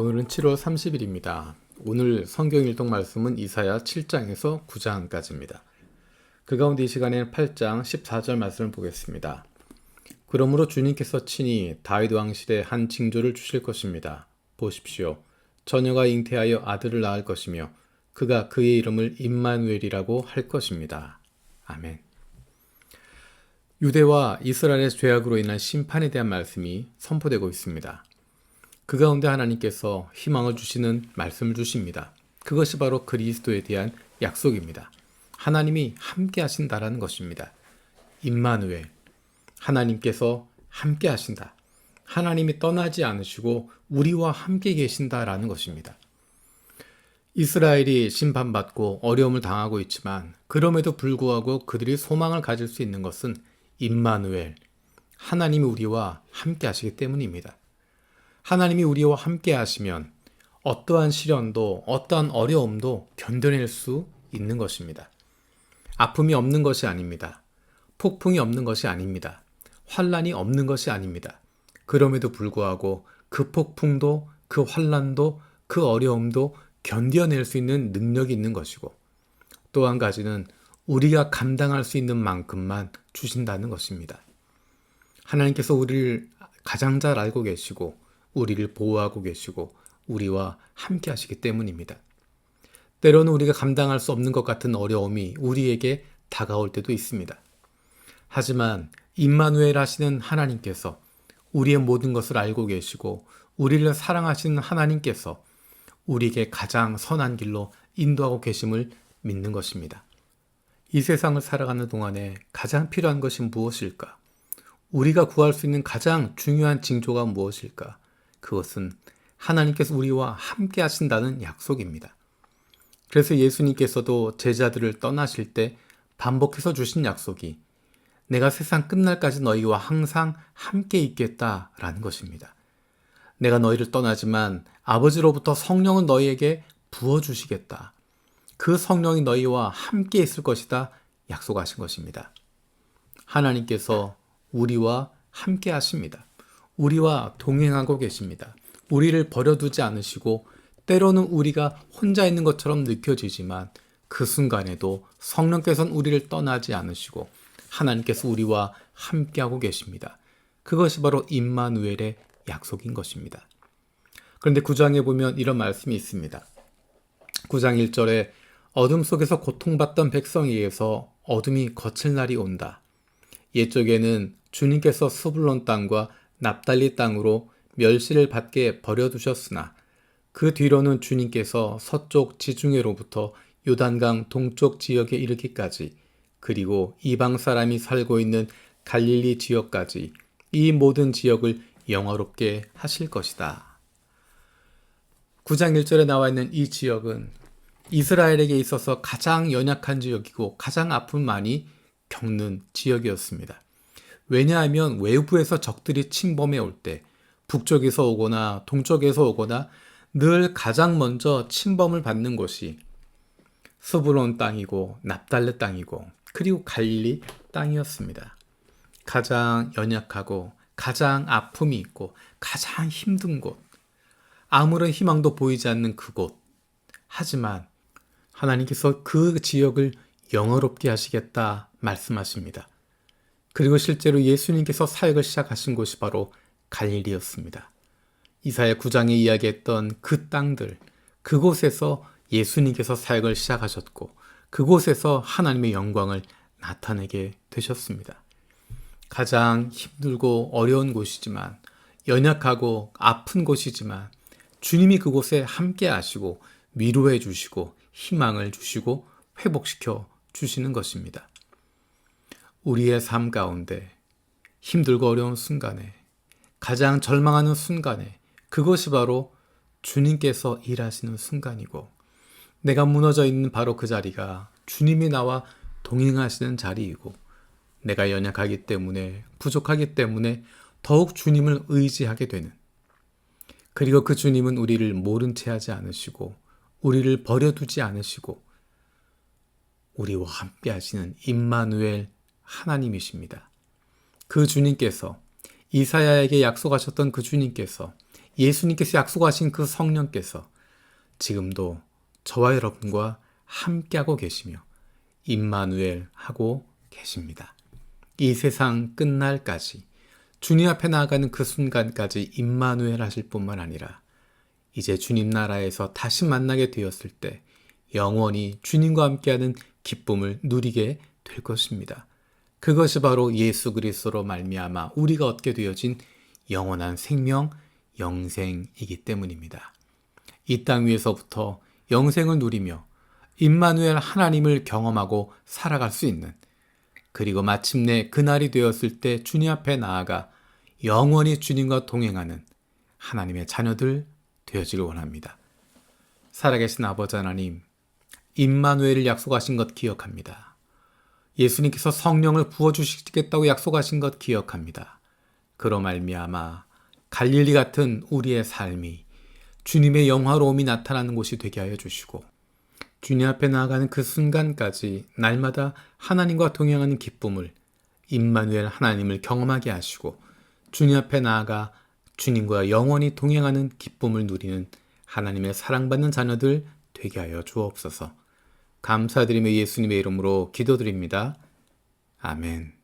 오늘은 7월 30일입니다. 오늘 성경 일동 말씀은 이사야 7장에서 9장까지입니다. 그 가운데 이 시간에는 8장 14절 말씀을 보겠습니다. 그러므로 주님께서 친히 다윗 왕실에 한 징조를 주실 것입니다. 보십시오. 처녀가 잉태하여 아들을 낳을 것이며 그가 그의 이름을 임마누엘이라고 할 것입니다. 아멘. 유대와 이스라엘의 죄악으로 인한 심판에 대한 말씀이 선포되고 있습니다. 그 가운데 하나님께서 희망을 주시는 말씀을 주십니다. 그것이 바로 그리스도에 대한 약속입니다. 하나님이 함께 하신다라는 것입니다. 임마누엘, 하나님께서 함께 하신다. 하나님이 떠나지 않으시고 우리와 함께 계신다라는 것입니다. 이스라엘이 심판받고 어려움을 당하고 있지만 그럼에도 불구하고 그들이 소망을 가질 수 있는 것은 임마누엘, 하나님이 우리와 함께 하시기 때문입니다. 하나님이 우리와 함께 하시면 어떠한 시련도 어떠한 어려움도 견뎌낼 수 있는 것입니다. 아픔이 없는 것이 아닙니다. 폭풍이 없는 것이 아닙니다. 환난이 없는 것이 아닙니다. 그럼에도 불구하고 그 폭풍도 그 환난도 그 어려움도 견뎌낼 수 있는 능력이 있는 것이고 또 한 가지는 우리가 감당할 수 있는 만큼만 주신다는 것입니다. 하나님께서 우리를 가장 잘 알고 계시고 우리를 보호하고 계시고 우리와 함께 하시기 때문입니다. 때로는 우리가 감당할 수 없는 것 같은 어려움이 우리에게 다가올 때도 있습니다. 하지만 임마누엘 하시는 하나님께서 우리의 모든 것을 알고 계시고 우리를 사랑하시는 하나님께서 우리에게 가장 선한 길로 인도하고 계심을 믿는 것입니다. 이 세상을 살아가는 동안에 가장 필요한 것이 무엇일까? 우리가 구할 수 있는 가장 중요한 징조가 무엇일까? 그것은 하나님께서 우리와 함께 하신다는 약속입니다. 그래서 예수님께서도 제자들을 떠나실 때 반복해서 주신 약속이 내가 세상 끝날까지 너희와 항상 함께 있겠다라는 것입니다. 내가 너희를 떠나지만 아버지로부터 성령은 너희에게 부어주시겠다. 그 성령이 너희와 함께 있을 것이다 약속하신 것입니다. 하나님께서 우리와 함께 하십니다. 우리와 동행하고 계십니다. 우리를 버려두지 않으시고 때로는 우리가 혼자 있는 것처럼 느껴지지만 그 순간에도 성령께서는 우리를 떠나지 않으시고 하나님께서 우리와 함께하고 계십니다. 그것이 바로 임마누엘의 약속인 것입니다. 그런데 9장에 보면 이런 말씀이 있습니다. 9장 1절에 어둠 속에서 고통받던 백성에 의해서 어둠이 거칠 날이 온다. 옛적에는 주님께서 스불론 땅과 납달리 땅으로 멸시를 받게 버려두셨으나 그 뒤로는 주님께서 서쪽 지중해로부터 요단강 동쪽 지역에 이르기까지 그리고 이방 사람이 살고 있는 갈릴리 지역까지 이 모든 지역을 영화롭게 하실 것이다. 9장 1절에 나와 있는 이 지역은 이스라엘에게 있어서 가장 연약한 지역이고 가장 아픔을 많이 겪는 지역이었습니다. 왜냐하면 외부에서 적들이 침범해 올 때 북쪽에서 오거나 동쪽에서 오거나 늘 가장 먼저 침범을 받는 곳이 스불론 땅이고 납달리 땅이고 그리고 갈릴리 땅이었습니다. 가장 연약하고 가장 아픔이 있고 가장 힘든 곳, 아무런 희망도 보이지 않는 그곳. 하지만 하나님께서 그 지역을 영화롭게 하시겠다 말씀하십니다. 그리고 실제로 예수님께서 사역을 시작하신 곳이 바로 갈릴리였습니다. 이사야 9장에 이야기했던 그 땅들, 그곳에서 예수님께서 사역을 시작하셨고 그곳에서 하나님의 영광을 나타내게 되셨습니다. 가장 힘들고 어려운 곳이지만 연약하고 아픈 곳이지만 주님이 그곳에 함께 하시고 위로해 주시고 희망을 주시고 회복시켜 주시는 것입니다. 우리의 삶 가운데 힘들고 어려운 순간에 가장 절망하는 순간에 그것이 바로 주님께서 일하시는 순간이고 내가 무너져 있는 바로 그 자리가 주님이 나와 동행하시는 자리이고 내가 연약하기 때문에 부족하기 때문에 더욱 주님을 의지하게 되는 그리고 그 주님은 우리를 모른 채 하지 않으시고 우리를 버려두지 않으시고 우리와 함께 하시는 임마누엘 하나님이십니다. 그 주님께서 이사야에게 약속하셨던 그 주님께서 예수님께서 약속하신 그 성령께서 지금도 저와 여러분과 함께하고 계시며 임마누엘 하고 계십니다. 이 세상 끝날까지 주님 앞에 나아가는 그 순간까지 임마누엘 하실 뿐만 아니라 이제 주님 나라에서 다시 만나게 되었을 때 영원히 주님과 함께하는 기쁨을 누리게 될 것입니다. 그것이 바로 예수 그리스도로 말미암아 우리가 얻게 되어진 영원한 생명, 영생이기 때문입니다. 이 땅 위에서부터 영생을 누리며 임마누엘 하나님을 경험하고 살아갈 수 있는, 그리고 마침내 그날이 되었을 때 주님 앞에 나아가 영원히 주님과 동행하는 하나님의 자녀들 되어지길 원합니다. 살아계신 아버지 하나님, 임마누엘을 약속하신 것 기억합니다. 예수님께서 성령을 부어주시겠다고 약속하신 것 기억합니다. 그로 말미암아 갈릴리 같은 우리의 삶이 주님의 영화로움이 나타나는 곳이 되게 하여 주시고, 주님 앞에 나아가는 그 순간까지 날마다 하나님과 동행하는 기쁨을, 임마누엘 하나님을 경험하게 하시고 주님 앞에 나아가 주님과 영원히 동행하는 기쁨을 누리는 하나님의 사랑받는 자녀들 되게 하여 주옵소서. 감사드리며 예수님의 이름으로 기도드립니다. 아멘.